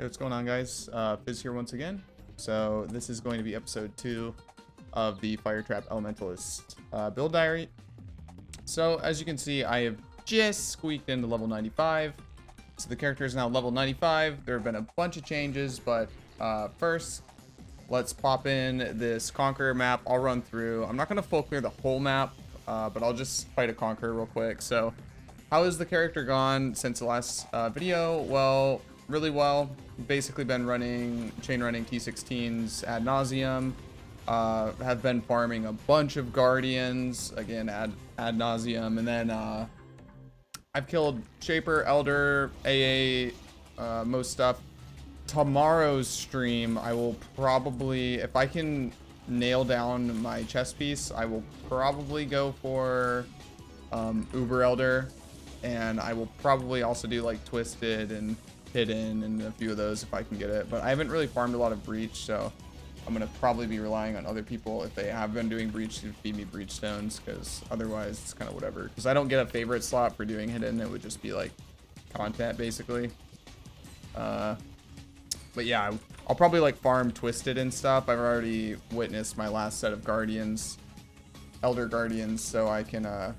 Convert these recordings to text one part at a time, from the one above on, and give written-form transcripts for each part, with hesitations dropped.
Hey, what's going on, guys? Fizz here once again. So this is going to be episode 2 of the Fire Trap Elementalist build diary. So as you can see, I have just squeaked into level 95. So the character is now level 95. There have been a bunch of changes, but first, let's pop in this Conqueror map. I'll run through. I'm not going to full clear the whole map, but I'll just fight a Conqueror real quick. So how has the character gone since the last video? Well, really well. Basically been chain running T16s ad nauseum. Have been farming a bunch of guardians again ad nauseum, and then I've killed Shaper, Elder, AA, most stuff. Tomorrow's stream, I will probably, if I can nail down my chess piece, I will probably go for Uber Elder, and I will probably also do like Twisted and Hidden and a few of those if I can get it. But I haven't really farmed a lot of Breach, so I'm gonna probably be relying on other people if they have been doing Breach to feed me Breach stones, because otherwise it's kind of whatever. Because I don't get a favorite slot for doing Hidden, it would just be like content basically. But yeah, I'll probably like farm Twisted and stuff. I've already witnessed my last set of Guardians, Elder Guardians, so I can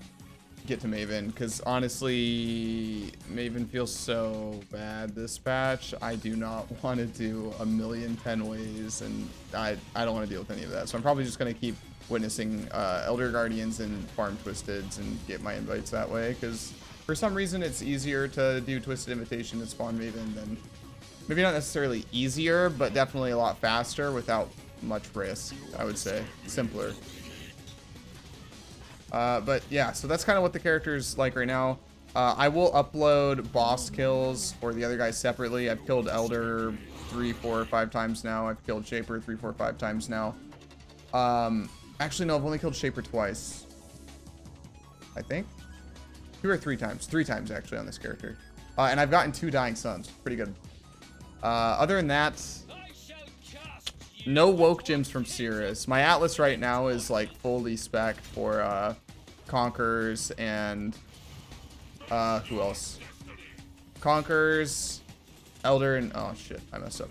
get to Maven, because honestly Maven feels so bad this patch. I do not want to do 1,000,010 ways, and I don't want to deal with any of that, so I'm probably just going to keep witnessing Elder Guardians and farm Twisteds and get my invites that way, because for some reason it's easier to do Twisted Invitation and spawn Maven than, maybe not necessarily easier, but definitely a lot faster without much risk. I would say simpler. But yeah, so that's kind of what the character's like right now. I will upload boss kills for the other guys separately. I've killed Elder 3, 4, or 5 times now. I've killed Shaper 3, 4, 5 times now. Actually, no, I've only killed Shaper twice, I think. 2 or 3 times. 3 times, actually, on this character. And I've gotten 2 Dying Suns. Pretty good. Other than that, no woke gems from Cirrus. My Atlas right now is like fully spec'd for Conquerors and who else? Conquerors, Elder, and oh shit, I messed up.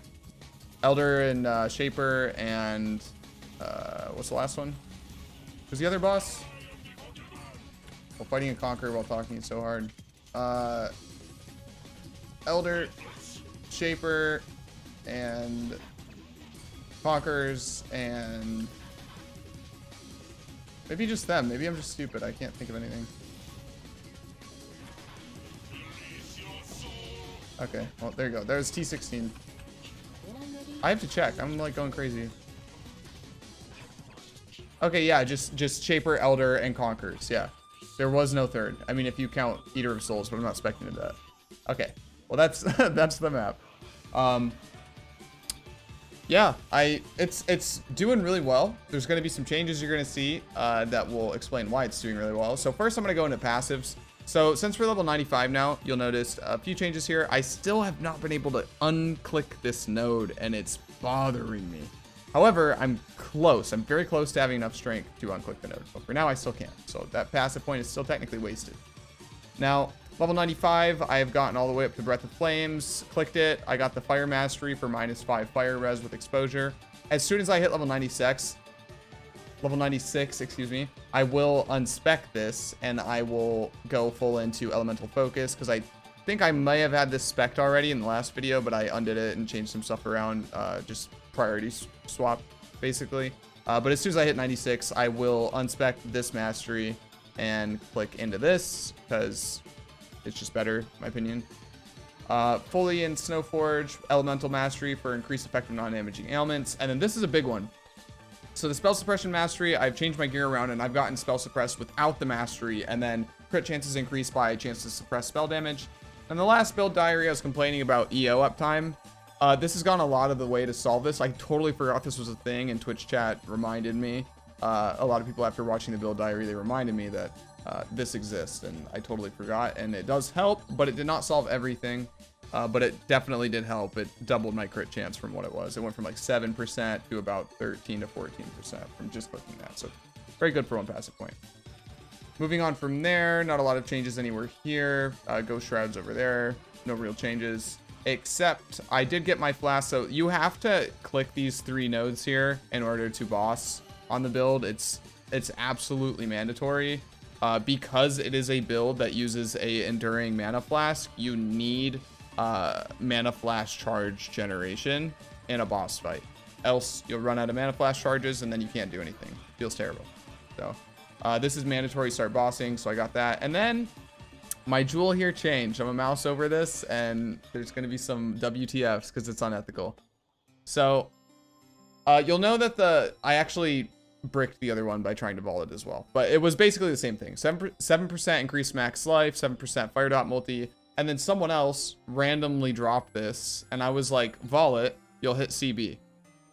Elder and Shaper and what's the last one? Who's the other boss? While fighting a Conqueror while talking is so hard. Elder, Shaper, and Conquerors, and maybe just them. Maybe I'm just stupid. I can't think of anything. Okay, well, there you go. There's T16. I have to check. I'm like going crazy. Okay, yeah, just Shaper, Elder, and Conquerors. Yeah, there was no third. I mean, if you count Eater of Souls, but I'm not expecting to that. Okay, well, that's that's the map. Yeah, it's doing really well. There's going to be some changes you're going to see that will explain why it's doing really well. So first I'm going to go into passives. So since we're level 95 now, you'll notice a few changes here. I still have not been able to unclick this node, and it's bothering me. However, I'm close. I'm very close to having enough strength to unclick the node. But for now, I still can't. So that passive point is still technically wasted. Now, level 95, I have gotten all the way up to Breath of Flames, clicked it. I got the Fire Mastery for -5 fire res with exposure. As soon as I hit level 96, excuse me, I will unspec this and I will go full into Elemental Focus, because I think I may have had this spec'd already in the last video, but I undid it and changed some stuff around, just priority swap, basically. But as soon as I hit 96, I will unspec this mastery and click into this, because it's just better, in my opinion. Fully in Snowforge, Elemental Mastery for increased effective non-damaging ailments. And then this is a big one. So the Spell Suppression Mastery, I've changed my gear around, and I've gotten Spell Suppressed without the Mastery, and then crit chances increased by a chance to suppress spell damage. And the last build diary, I was complaining about EO uptime. This has gone a lot of the way to solve this. I totally forgot this was a thing, and Twitch chat reminded me. A lot of people, after watching the build diary, they reminded me that this exists, and I totally forgot. And it does help, but it did not solve everything. But it definitely did help. It doubled my crit chance from what it was. It went from like 7% to about 13 to 14% from just clicking that. So very good for one passive point. Moving on from there, not a lot of changes anywhere here. Ghost Shrouds over there, no real changes. except I did get my flask. So you have to click these 3 nodes here in order to boss on the build. It's absolutely mandatory. Because it is a build that uses a enduring mana flask, you need mana flash charge generation in a boss fight. Else you'll run out of mana flash charges and then you can't do anything. Feels terrible. So this is mandatory to start bossing, so I got that. And then my jewel here changed. I'm a mouse over this and there's going to be some WTFs because it's unethical. So you'll know that I actually bricked the other one by trying to vault it as well, but it was basically the same thing. 7% increased max life, 7% fire dot multi, and then someone else randomly dropped this and I was like, vault it, you'll hit CB.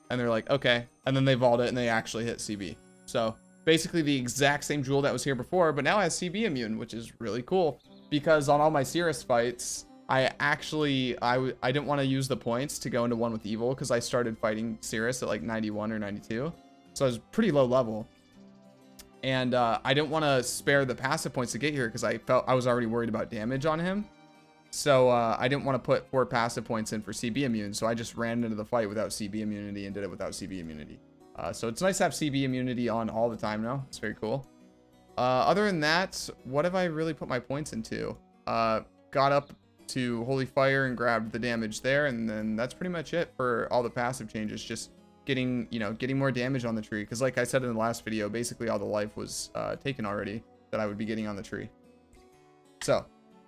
And they're like, okay. And then they vault it and they actually hit CB. So basically the exact same jewel that was here before, but now has CB immune, which is really cool because on all my Cirrus fights, I didn't want to use the points to go into one with evil because I started fighting Cirrus at like 91 or 92. So I was pretty low level. And I didn't want to spare the passive points to get here because I felt I was already worried about damage on him. So I didn't want to put 4 passive points in for CB immune. So I just ran into the fight without CB immunity and did it without CB immunity. So it's nice to have CB immunity on all the time now. It's very cool. Other than that, what have I really put my points into? Got up to Holy Fire and grabbed the damage there. And then that's pretty much it for all the passive changes. Just getting more damage on the tree. Because like I said in the last video, basically all the life was taken already that I would be getting on the tree. So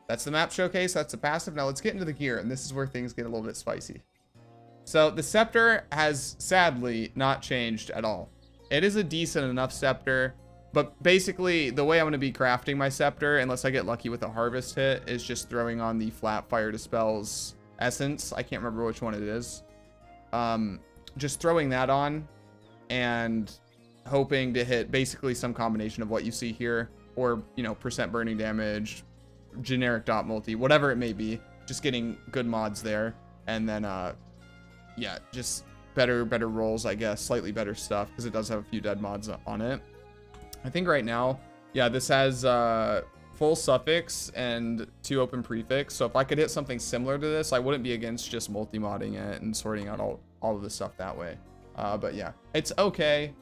that's the map showcase. That's the passive. Now let's get into the gear. And this is where things get a little bit spicy. So the scepter has sadly not changed at all. It is a decent enough scepter. But basically, the way I'm going to be crafting my scepter, unless I get lucky with a harvest hit, is just throwing on the flat fire dispels essence. I can't remember which one it is. Just throwing that on and hoping to hit basically some combination of what you see here, or, you know, percent burning damage, generic dot multi, whatever it may be. Just getting good mods there. And then, yeah, just better rolls, I guess. Slightly better stuff, because it does have a few dead mods on it. I think right now, yeah, this has full suffix and 2 open prefix. So if I could hit something similar to this, I wouldn't be against just multi-modding it and sorting out all of the stuff that way. But yeah, it's okay.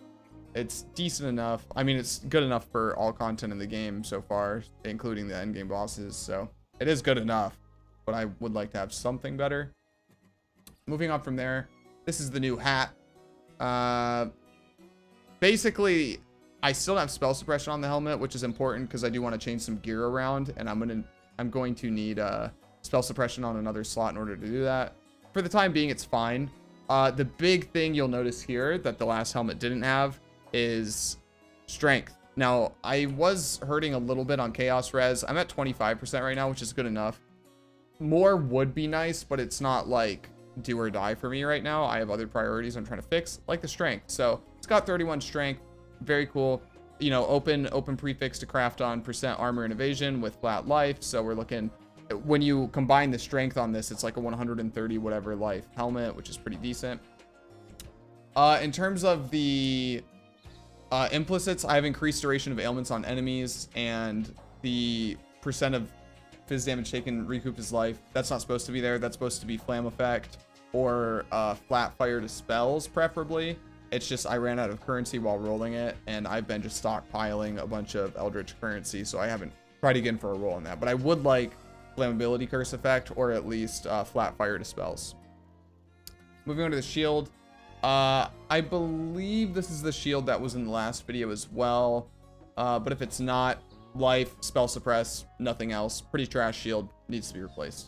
It's decent enough. I mean, it's good enough for all content in the game so far, including the endgame bosses. So it is good enough, but I would like to have something better. Moving on from there, this is the new hat. Basically, I still have spell suppression on the helmet, which is important because I do want to change some gear around, and I'm going to need spell suppression on another slot in order to do that. For the time being, it's fine. The big thing you'll notice here that the last helmet didn't have is strength. Now, I was hurting a little bit on chaos res. I'm at 25% right now, which is good enough. More would be nice, but it's not like do or die for me right now. I have other priorities I'm trying to fix, like the strength. So it's got 31 strength. Very cool. You know, open prefix to craft on percent armor and evasion with flat life. So we're looking, when you combine the strength on this, it's like a 130 whatever life helmet, which is pretty decent. In terms of the implicits, I have increased duration of ailments on enemies, and the percent of fizz damage taken recoup his life. That's not supposed to be there. That's supposed to be flame effect or flat fire to spells, preferably. It's just I ran out of currency while rolling it, and I've been just stockpiling a bunch of Eldritch currency, so I haven't tried again for a roll on that. But I would like flammability curse effect, or at least flat fire to spells. Moving on to the shield. I believe this is the shield that was in the last video as well. But if it's not, life, spell suppress, nothing else. Pretty trash shield, needs to be replaced.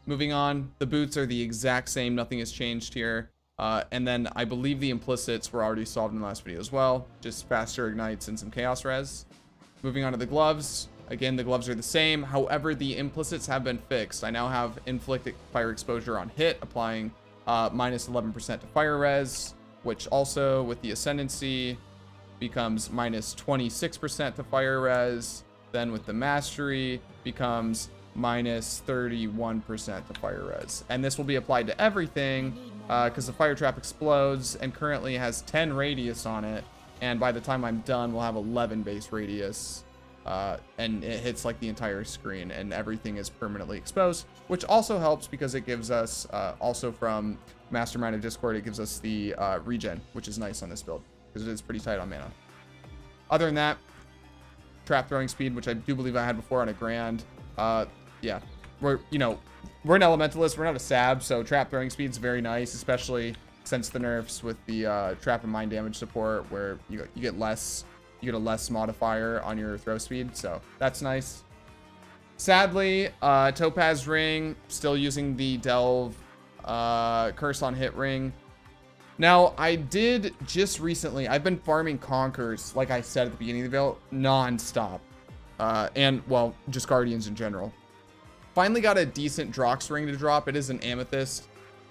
Moving on, the boots are the exact same. Nothing has changed here. And then I believe the implicits were already solved in the last video as well. Just faster ignites and some chaos res. Moving on to the gloves. Again, the gloves are the same. However, the implicits have been fixed. I now have inflict fire exposure on hit, applying minus 11% to fire res, which also with the ascendancy becomes minus 26% to fire res. Then with the mastery becomes minus 31% to fire res. And this will be applied to everything because the fire trap explodes and currently has 10 radius on it. And by the time I'm done, we'll have 11 base radius and it hits like the entire screen and everything is permanently exposed, which also helps because it gives us, also from Mastermind of Discord, it gives us the regen, which is nice on this build because it is pretty tight on mana. Other than that, trap throwing speed, which I do believe I had before on a grand. Yeah, we're an Elementalist, we're not a Sab, so trap throwing speed is very nice, especially since the nerfs with the trap and mind damage support, where you get a less modifier on your throw speed, so that's nice. Sadly, Topaz Ring, still using the Delve Curse on Hit Ring. Now, I did just recently, I've been farming Conquerors, like I said at the beginning of the video, non-stop. And, well, just Guardians in general. Finally got a decent Drox ring to drop. It is an Amethyst.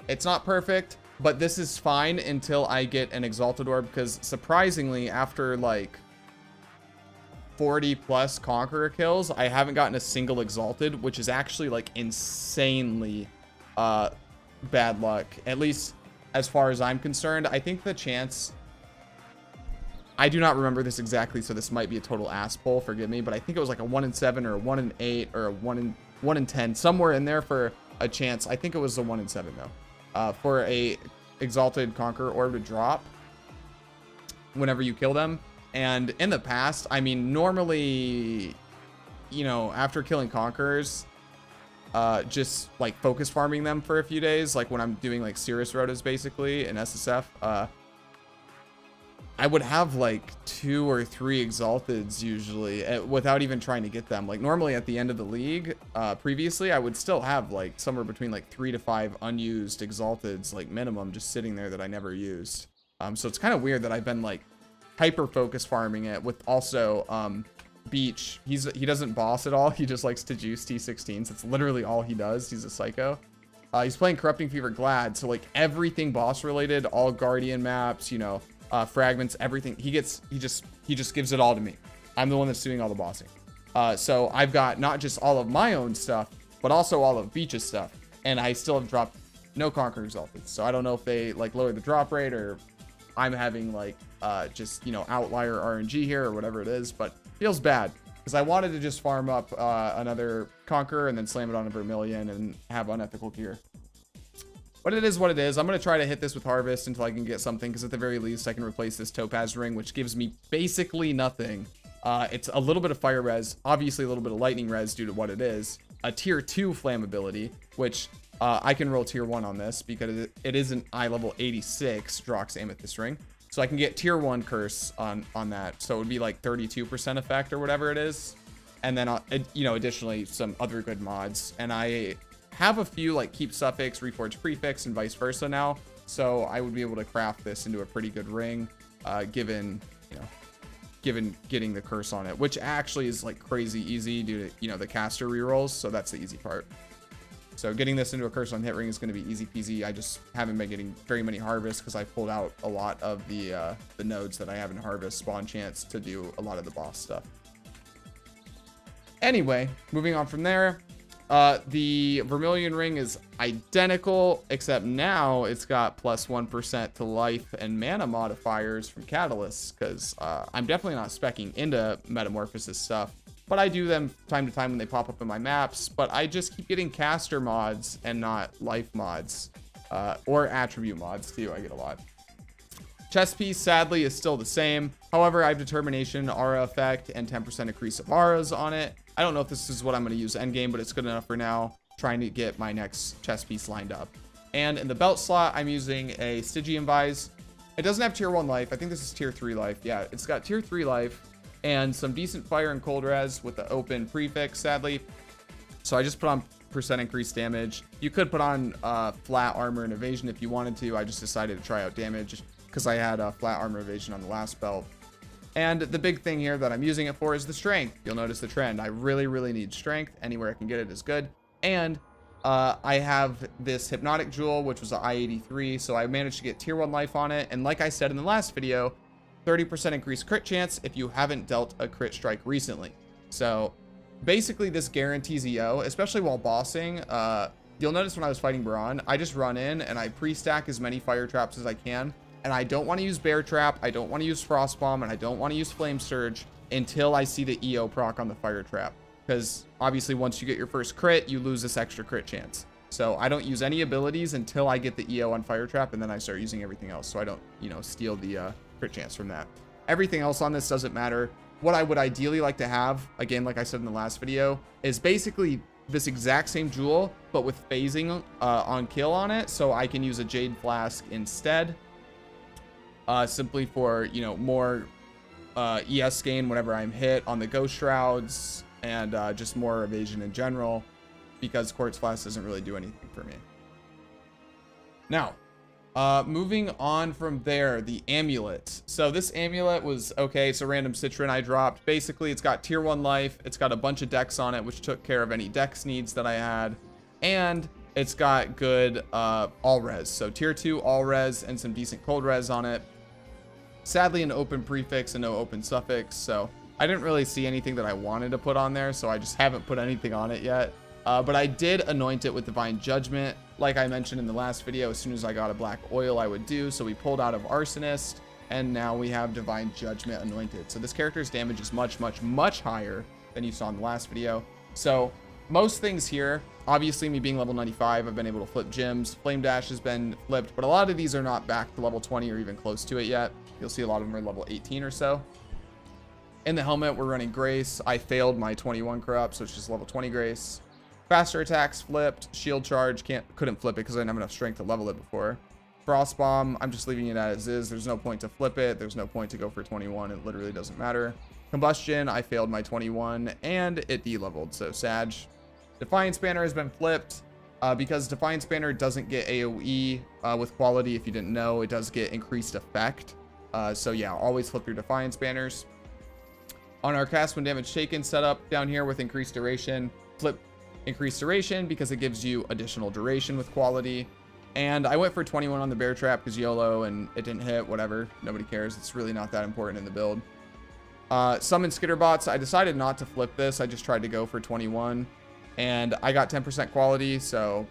It's not perfect, but this is fine until I get an Exalted Orb, because surprisingly, after like 40 plus Conqueror kills, I haven't gotten a single Exalted, which is actually like insanely bad luck, at least as far as I'm concerned. I think the chance, I do not remember this exactly, so this might be a total ass pull, forgive me, but I think it was like a 1 in 7 or a 1 in 8 or a 1 in 10, somewhere in there for a chance. I think it was a 1 in 7 though, for a Exalted Conqueror Orb to drop whenever you kill them. And in the past, I mean, normally, you know, after killing Conquerors, just like focus farming them for a few days, like when I'm doing like Cirrus Rotas basically in SSF, I would have like 2 or 3 Exalteds usually without even trying to get them. Like normally at the end of the league, previously, I would still have like somewhere between like 3 to 5 unused Exalteds, like minimum, just sitting there that I never used. So it's kind of weird that I've been like hyper focus farming it with also Beach. He doesn't boss at all. He just likes to juice T16s. That's literally all he does. He's a psycho. He's playing Corrupting Fever Glad, so like everything boss related, all Guardian maps, you know, fragments, everything, he just gives it all to me. I'm the one that's doing all the bossing. So I've got not just all of my own stuff, but also all of Beach's stuff, and I still have dropped no Conqueror Exalted. So I don't know if they like lowered the drop rate or I'm having like just, you know, outlier RNG here or whatever it is, but feels bad because I wanted to just farm up another Conqueror and then slam it on a Vermilion and have unethical gear. But it is what it is. I'm going to try to hit this with Harvest until I can get something, because at the very least I can replace this Topaz Ring, which gives me basically nothing. It's a little bit of fire res, obviously a little bit of lightning res due to what it is, a tier 2 flammability, which I can roll tier 1 on this because it is an eye level 86 Drox Amethyst Ring. So I can get tier 1 curse on that. So it would be like 32% effect or whatever it is. And then, you know, additionally some other good mods. And I have a few like Keep Suffix, Reforge Prefix, and vice versa now. So I would be able to craft this into a pretty good ring, given getting the curse on it, which actually is like crazy easy due to, you know, the caster rerolls. So that's the easy part. So getting this into a curse on hit ring is going to be easy peasy. I just haven't been getting very many harvests because I pulled out a lot of the nodes that I have in harvest spawn chance to do a lot of the boss stuff. Anyway, moving on from there, the Vermilion ring is identical, except now it's got plus 1% to life and mana modifiers from Catalyst, because I'm definitely not speccing into Metamorphosis stuff. But I do them time to time when they pop up in my maps. But I just keep getting caster mods and not life mods. Or attribute mods too, I get a lot. Chest piece, sadly, is still the same. However, I have Determination, Aura Effect, and 10% increase of auras on it. I don't know if this is what I'm going to use endgame, but it's good enough for now. Trying to get my next chest piece lined up. And in the belt slot, I'm using a Stygian Vise. It doesn't have tier 1 life. I think this is tier 3 life. Yeah, it's got tier 3 life. And some decent fire and cold res with the open prefix, sadly. So I just put on percent increased damage. You could put on flat armor and evasion if you wanted to. I just decided to try out damage because I had flat armor evasion on the last belt. And the big thing here that I'm using it for is the strength. You'll notice the trend. I really, really need strength. Anywhere I can get it is good. And I have this Hypnotic Jewel, which was an I-83. So I managed to get tier 1 life on it. And like I said in the last video, 30% increased crit chance if you haven't dealt a crit strike recently. So basically this guarantees EO, especially while bossing. You'll notice when I was fighting Baron, I just run in and I pre-stack as many fire traps as I can. And I don't want to use Bear Trap, I don't want to use Frost Bomb, and I don't want to use Flame Surge. until I see the EO proc on the fire trap. Because obviously once you get your first crit, you lose this extra crit chance. So I don't use any abilities until I get the EO on fire trap, and then I start using everything else. So I don't, you know, steal the crit chance from that. Everything else on this doesn't matter. What I would ideally like to have, again, like I said in the last video, is basically this exact same jewel, but with phasing on kill on it. So I can use a Jade Flask instead, simply for, you know, more ES gain whenever I'm hit on the Ghost Shrouds, and just more evasion in general, because Quartz Flask doesn't really do anything for me. Now, moving on from there, the amulet. So this amulet was okay. It's a random citron I dropped. Basically, it's got tier 1 life. It's got a bunch of dex on it, which took care of any dex needs that I had. And it's got good all res. So tier 2 all res and some decent cold res on it. Sadly, an open prefix and no open suffix. So I didn't really see anything that I wanted to put on there. So I just haven't put anything on it yet. But I did anoint it with Divine Judgment. Like I mentioned in the last video, as soon as I got a black oil, I would do. So we pulled out of Arsonist, and now we have Divine Judgment anointed. So this character's damage is much, much, much higher than you saw in the last video. So most things here, obviously me being level 95, I've been able to flip gems. Flame Dash has been flipped, but a lot of these are not back to level 20 or even close to it yet. You'll see a lot of them are level 18 or so. In the helmet, we're running Grace. I failed my 21 corrupt, so it's just level 20 Grace. Faster attacks flipped. Shield charge couldn't flip it because I didn't have enough strength to level it before. Frost bomb, I'm just leaving it as is. There's no point to flip it. There's no point to go for 21. It literally doesn't matter. Combustion, I failed my 21 and it de-leveled, so Sag. Defiance Banner has been flipped because Defiance Banner doesn't get AoE with quality. If you didn't know, it does get increased effect. So yeah, always flip your Defiance Banners. On our cast when damage taken setup down here with increased duration, flip increased duration because it gives you additional duration with quality. And I went for 21 on the bear trap because YOLO, and it didn't hit. Whatever, nobody cares. It's really not that important in the build. Summon Skitterbots, I decided not to flip this. I just tried to go for 21 and I got 10% quality, so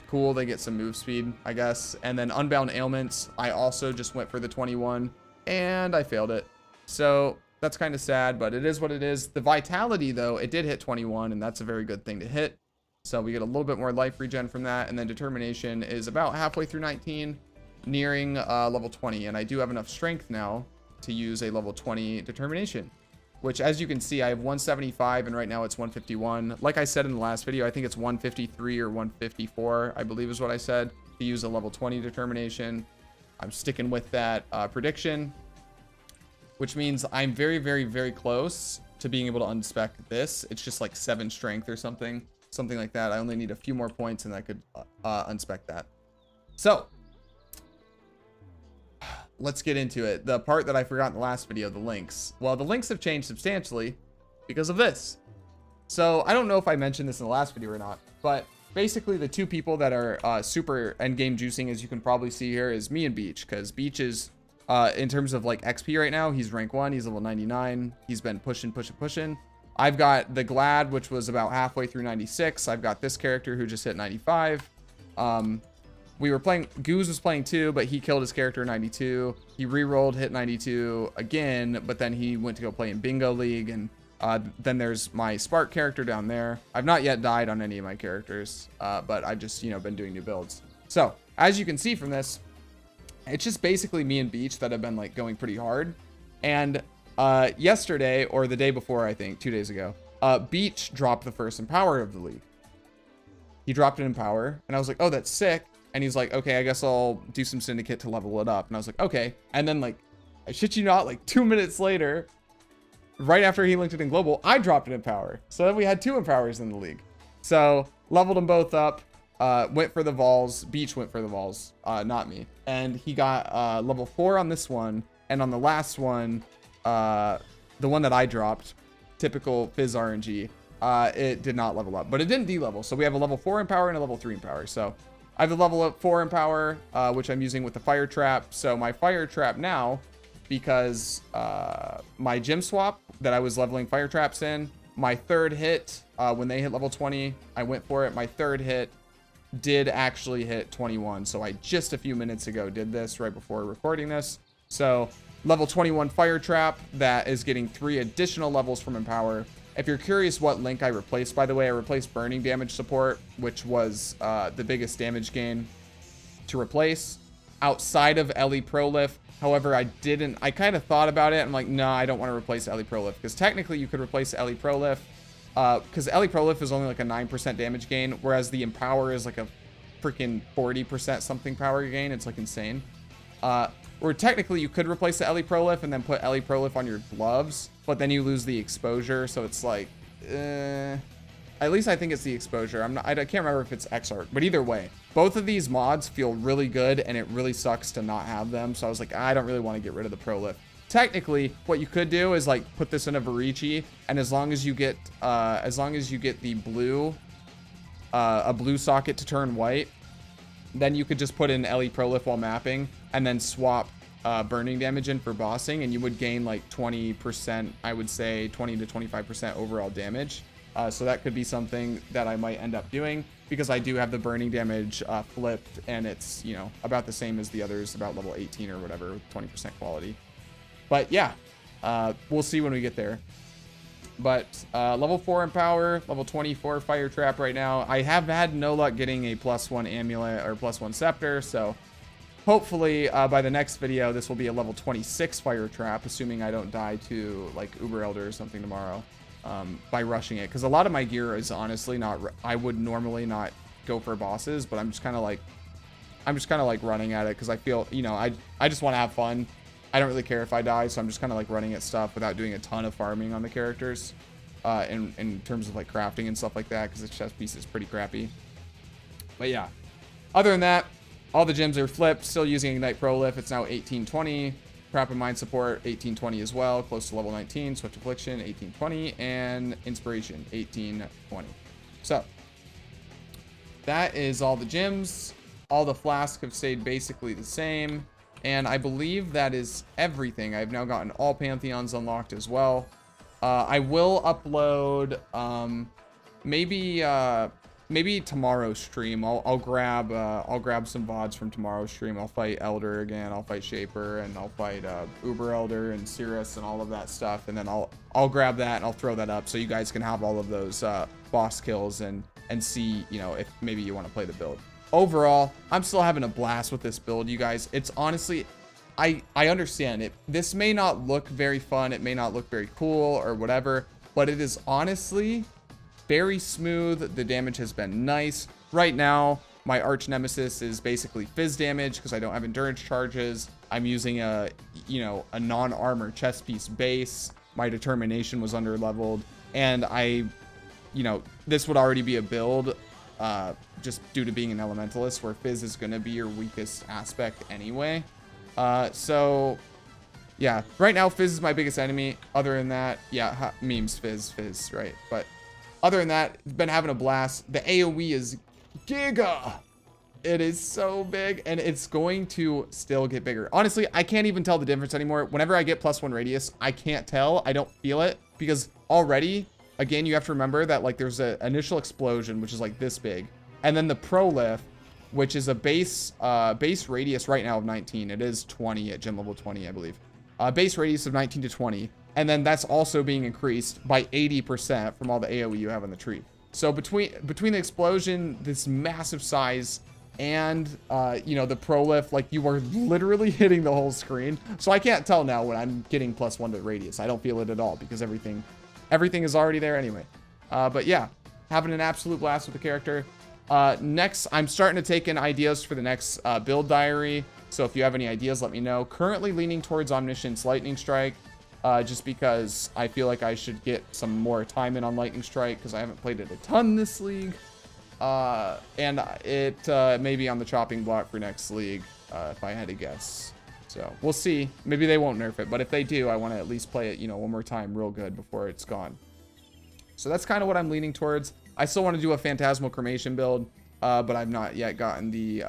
cool. They get some move speed, I guess. And then Unbound Ailments, I also just went for the 21 and I failed it. So that's kind of sad, but it is what it is. The Vitality, though, it did hit 21, and that's a very good thing to hit. So we get a little bit more life regen from that. And then Determination is about halfway through 19, nearing level 20. And I do have enough strength now to use a level 20 Determination, which, as you can see, I have 175, and right now it's 151. Like I said in the last video, I think it's 153 or 154, I believe is what I said, to use a level 20 Determination. I'm sticking with that prediction, which means I'm very, very, very close to being able to unspec this. It's just like 7 strength or something like that. I only need a few more points and I could unspec that. So let's get into it. The part that I forgot in the last video, the links. Well, the links have changed substantially because of this. So I don't know if I mentioned this in the last video or not, but basically the two people that are super endgame juicing, as you can probably see here, is me and Beach, because Beach is in terms of like XP right now, he's rank 1, he's level 99. He's been pushing. I've got the Glad, which was about halfway through 96. I've got this character who just hit 95. We were playing, Goose was playing too, but he killed his character 92. He re-rolled, hit 92 again, but then he went to go play in Bingo League. And then there's my Spark character down there. I've not yet died on any of my characters, but I've just, you know, been doing new builds. So as you can see from this, it's just basically me and Beach that have been like going pretty hard. And yesterday, or the day before, I think 2 days ago, Beach dropped the first Empower of the league. He dropped an Empower and I was like, oh, that's sick. And he's like, okay, I guess I'll do some Syndicate to level it up. And I was like, okay. And then, like, I shit you not, like 2 minutes later, right after he linked it in global, I dropped an Empower. So then we had 2 Empowers in the league. So leveled them both up. Went for the Vols. Beach went for the Vols, not me. And he got level 4 on this one. And on the last one, the one that I dropped, typical Fizz RNG, it did not level up. But it didn't de-level. So we have a level 4 Empower and a level 3 Empower. So I have the level 4 Empower, which I'm using with the Fire Trap. So my Fire Trap now, because my gym swap that I was leveling Fire Traps in, my third hit, when they hit level 20, I went for it. My third hit did actually hit 21. So I just a few minutes ago did this right before recording this. So Level 21 Fire Trap that is getting 3 additional levels from Empower. If you're curious what link I replaced, by the way, I replaced Burning Damage Support, which was the biggest damage gain to replace outside of Ele Prolif. However, I kind of thought about it. I'm like, no, I don't want to replace Ele Prolif, because technically you could replace Ele Prolif, because Ele Prolif is only like a 9% damage gain, whereas the Empower is like a freaking 40% something power gain. It's like insane. Or technically you could replace the Ele Prolif and then put Ele Prolif on your gloves, but then you lose the exposure. So it's like, at least I think it's the exposure. I can't remember if it's Xarc, but either way, both of these mods feel really good, and it really sucks to not have them. So I was like, I don't really want to get rid of the Prolif. Technically, what you could do is like put this in a Varici, and as long as you get the blue, a blue socket to turn white, then you could just put in Ele Prolif while mapping, and then swap burning damage in for bossing, and you would gain like 20%, I would say 20 to 25% overall damage. So that could be something that I might end up doing, because I do have the burning damage flipped, and it's, you know, about the same as the others, about level 18 or whatever, with 20% quality. But yeah, we'll see when we get there. But level 4 Empower, level 24 Fire Trap right now. I have had no luck getting a +1 Amulet or +1 Scepter, so hopefully by the next video, this will be a level 26 Fire Trap, assuming I don't die to like Uber Elder or something tomorrow by rushing it. Because a lot of my gear is honestly not, I would normally not go for bosses, but I'm just kind of like running at it because I feel, you know, I just want to have fun. I don't really care if I die, so I'm just kind of like running at stuff without doing a ton of farming on the characters in terms of like crafting and stuff like that, because the chest piece is pretty crappy. But yeah, other than that, all the gems are flipped. Still using Ignite Prolif. It's now 1820. Trap and Mind Support 1820 as well, close to level 19. Swift Affliction 1820, and Inspiration 1820. So that is all the gems. All the flasks have stayed basically the same. And I believe that is everything. I've now gotten all Pantheons unlocked as well. I will upload maybe tomorrow's stream. I'll grab some VODs from tomorrow's stream. I'll fight Elder again. I'll fight Shaper, and I'll fight Uber Elder and Cirrus and all of that stuff. And then I'll grab that and I'll throw that up so you guys can have all of those boss kills and see, you know, if maybe you want to play the build. Overall, I'm still having a blast with this build, you guys. It's honestly, I understand it. This may not look very fun. It may not look very cool or whatever, but it is honestly very smooth. The damage has been nice. Right now, my Archnemesis is basically fizz damage because I don't have endurance charges. I'm using a non-armor chest piece base. My determination was under leveled, and this would already be a build just due to being an elementalist where fizz is going to be your weakest aspect anyway. So yeah, right now fizz is my biggest enemy. Other than that, yeah, memes, fizz, right? But other than that, been having a blast. The AoE is giga. It is so big, and it's going to still get bigger. Honestly, I can't even tell the difference anymore. Whenever I get +1 radius, I can't tell. I don't feel it because already, again, you have to remember that like there's an initial explosion, which is like this big. And then the Prolif, which is a base radius right now of 19. It is 20 at gym level 20, I believe. Base radius of 19 to 20. And then that's also being increased by 80% from all the AoE you have on the tree. So between the explosion, this massive size, and the Prolif, like you are literally hitting the whole screen. So I can't tell now when I'm getting +1 to radius. I don't feel it at all because everything is already there anyway. But yeah, having an absolute blast with the character. Next, I'm starting to take in ideas for the next build diary. So if you have any ideas, let me know. Currently leaning towards Omniscience Lightning Strike, just because I feel like I should get some more time in on Lightning Strike because I haven't played it a ton this league. And it may be on the chopping block for next league, if I had to guess. So we'll see. Maybe they won't nerf it, but if they do, I want to at least play it, one more time real good before it's gone. So that's kind of what I'm leaning towards. I still want to do a Phantasmal Cremation build, but I've not yet gotten the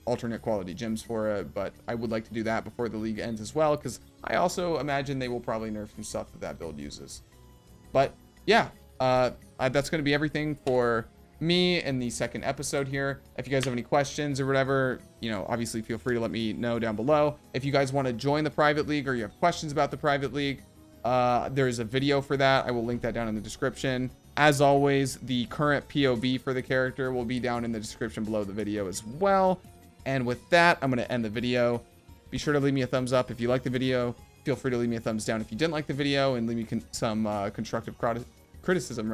alternate quality gems for it, but I would like to do that before the league ends as well, because I also imagine they will probably nerf some stuff that build uses. But yeah, that's going to be everything for me in the second episode here. If you guys have any questions or whatever, you know, obviously feel free to let me know down below. If you guys want to join the private league or you have questions about the private league, there's a video for that. I will link that down in the description. As always, the current POB for the character will be down in the description below the video as well. And with that, I'm going to end the video. Be sure to leave me a thumbs up if you like the video. Feel free to leave me a thumbs down if you didn't like the video, and leave me some constructive criticism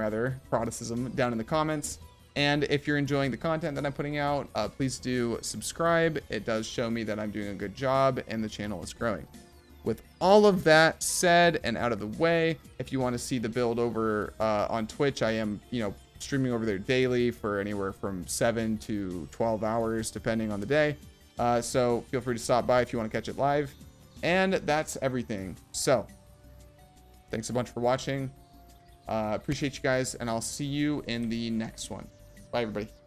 down in the comments. And if you're enjoying the content that I'm putting out, please do subscribe. It does show me that I'm doing a good job and the channel is growing. With all of that said and out of the way, if you want to see the build over on Twitch, I am, you know, streaming over there daily for anywhere from 7 to 12 hours, depending on the day. So feel free to stop by if you want to catch it live. And that's everything. So thanks a bunch for watching. Appreciate you guys, and I'll see you in the next one. Bye, everybody.